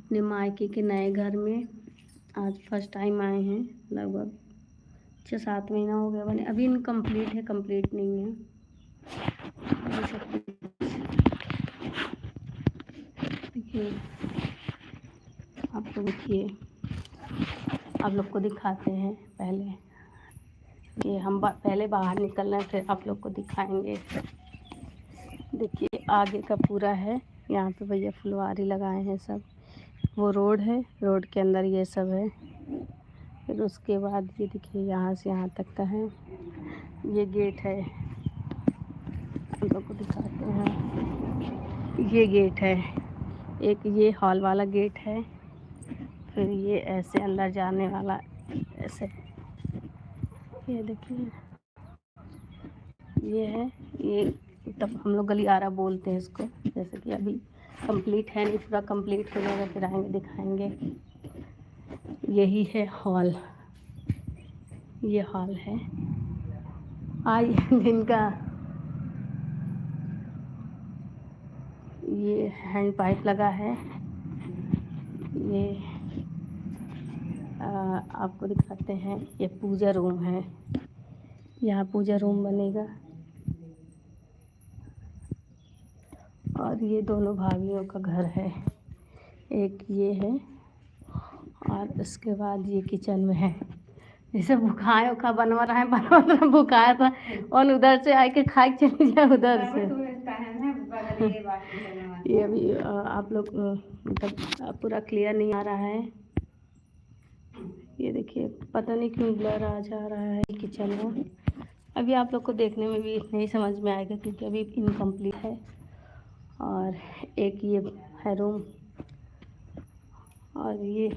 अपने मायके के नए घर में आज फर्स्ट टाइम आए हैं। लगभग 6-7 महीना हो गया बने, अभी इनकम्प्लीट है, कंप्लीट नहीं है। देखिए, आप लोग देखिए, आप लोग को दिखाते हैं। पहले ये हम पहले बाहर निकलना है, फिर आप लोग को दिखाएंगे। देखिए आगे का पूरा है, यहाँ पे भैया फुलवारी लगाए हैं सब। वो रोड है, रोड के अंदर ये सब है। फिर उसके बाद ये देखिए यहाँ से यहाँ तक का है, ये गेट है। आप लोग को दिखाते हैं, ये गेट है, एक ये हॉल वाला गेट है। फिर ये ऐसे अंदर जाने वाला, ऐसे ये देखिए, ये है। ये तब हम लोग गलियारा बोलते हैं इसको। जैसे कि अभी कंप्लीट है नहीं, पूरा कंप्लीट हो जाएगा फिर आएंगे दिखाएंगे। यही है हॉल, ये हॉल है। आइए जिनका ये हैंड पाइप लगा है, ये आपको दिखाते हैं। ये पूजा रूम है, यहाँ पूजा रूम बनेगा। और ये दोनों भाभीयों का घर है, एक ये है और उसके बाद ये किचन में है। जैसे भुखाए उखा बनवा रहा है, भुखाया था और उधर से आके खा के चली जाए उधर से। ये अभी आप लोग मतलब पूरा क्लियर नहीं आ रहा है। ये देखिए, पता नहीं क्यों ब्लर आ जा रहा है किचन में। अभी आप लोग को देखने में भी नहीं समझ में आएगा क्योंकि अभी इनकम्प्लीट है। और एक ये है रूम, और ये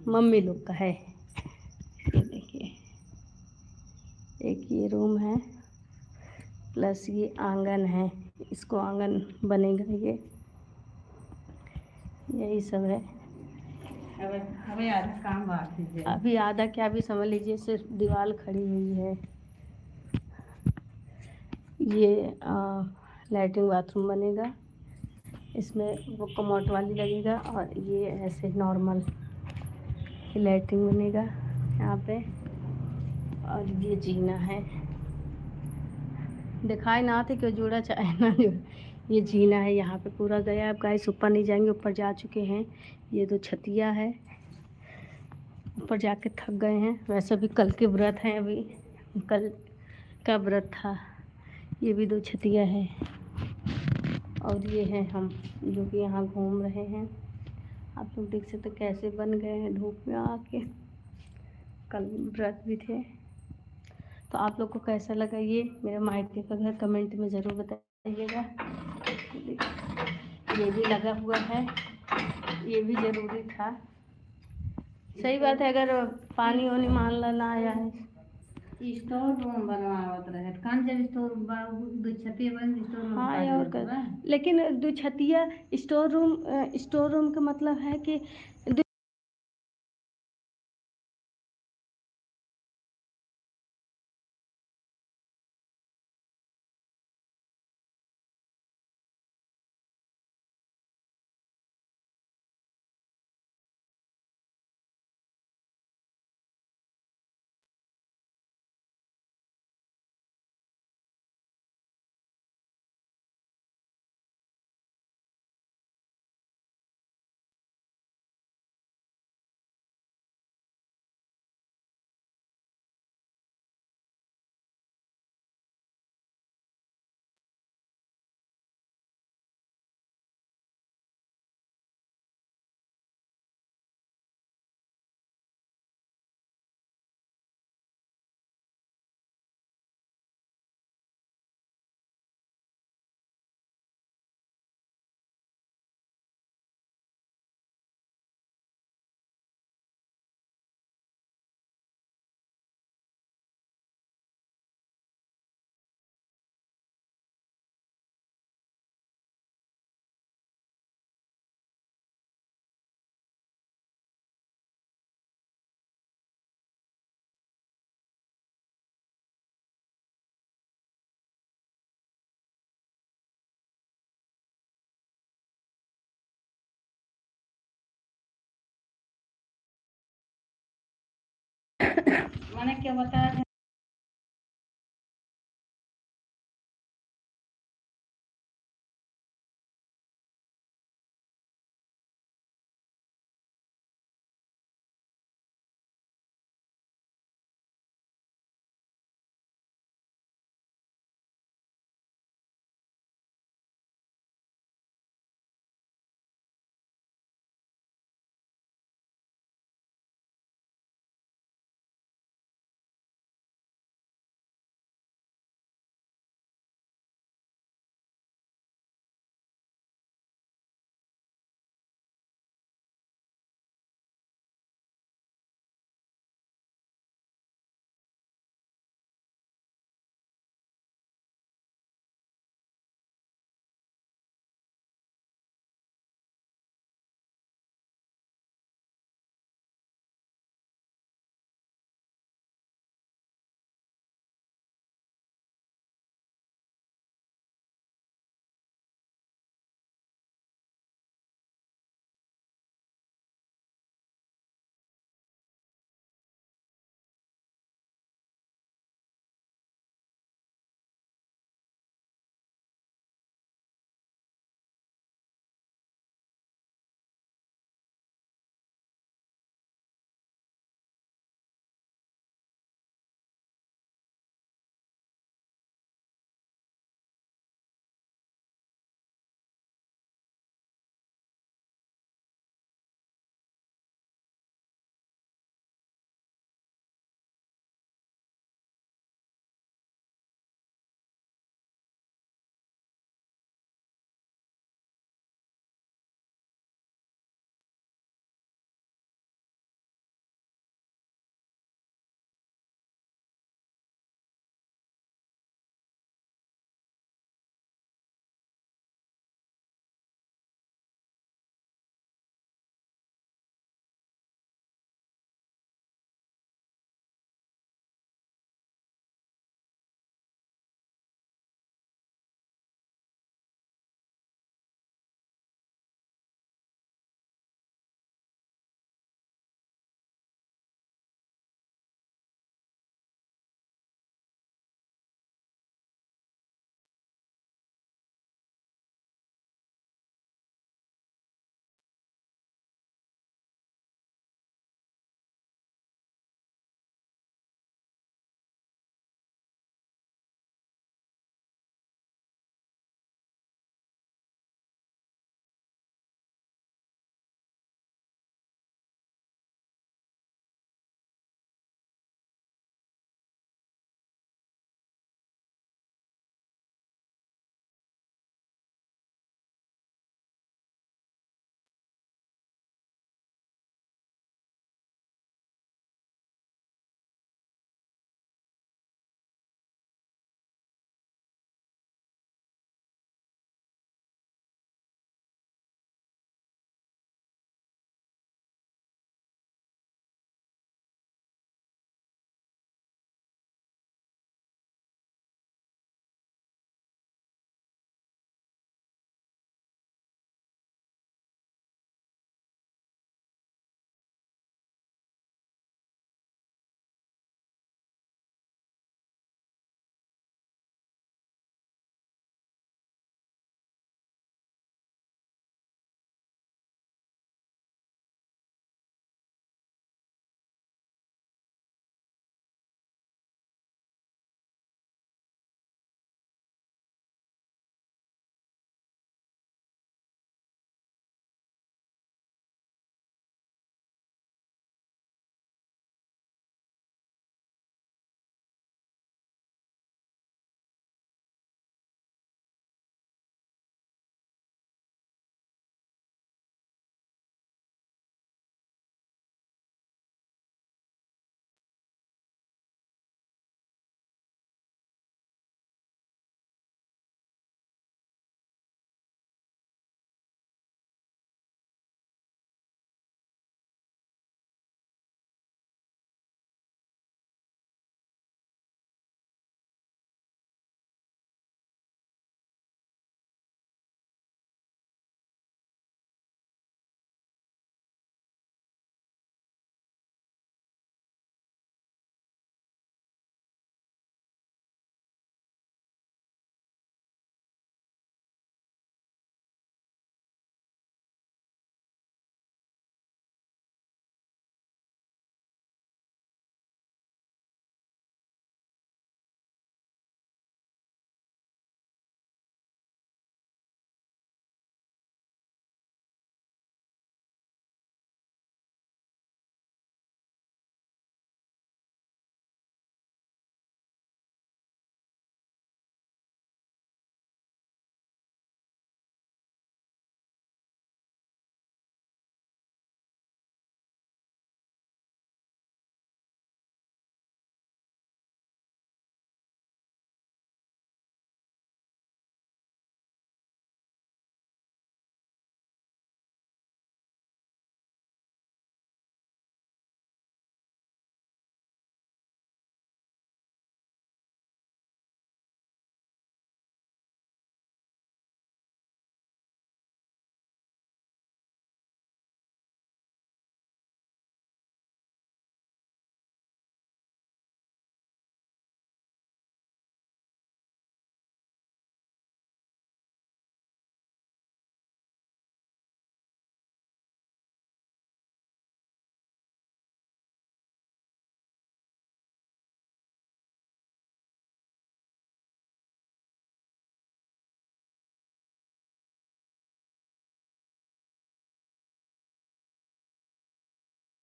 मम्मी लोग का है। ये देखिए, एक ये रूम है, प्लस ये आंगन है, इसको आंगन बनेगा। ये यही सब है। अभी आधा काम बाकी है। अभी आधा क्या, भी समझ लीजिए सिर्फ दीवार खड़ी हुई है। ये लैट्रिन बाथरूम बनेगा, इसमें वो कमोड वाली लगेगा। और ये ऐसे नॉर्मल लैट्रिन बनेगा यहाँ पे। और ये जीना है, दिखाई ना आते क्यों जुड़ा चाहे ना जुड़ा। ये जीना है, यहाँ पे पूरा गया। अब गाइस ऊपर नहीं जाएंगे, ऊपर जा चुके हैं। ये दो छतिया है, ऊपर जाके थक गए हैं। वैसे भी कल के व्रत हैं, अभी कल का व्रत था। ये भी दो छतिया है। और ये हैं हम जो कि यहाँ घूम रहे हैं। आप लोग देख सकते कैसे बन गए हैं धूप में आके, कल व्रत भी थे। तो आप लोग को कैसा लगा ये मेरे मायके का घर, कमेंट में ज़रूर बताइएगा। ये भी लगा हुआ है, ये भी ज़रूरी था। सही बात है, अगर पानी वानी मान ला ना आया है। स्टोर रूम बनवावत रहे कान जब स्टोर दो छती बन स्टोर रूम हाँ का और लेकिन दुछतिया स्टोर रूम का मतलब है कि मैंने क्या बताया था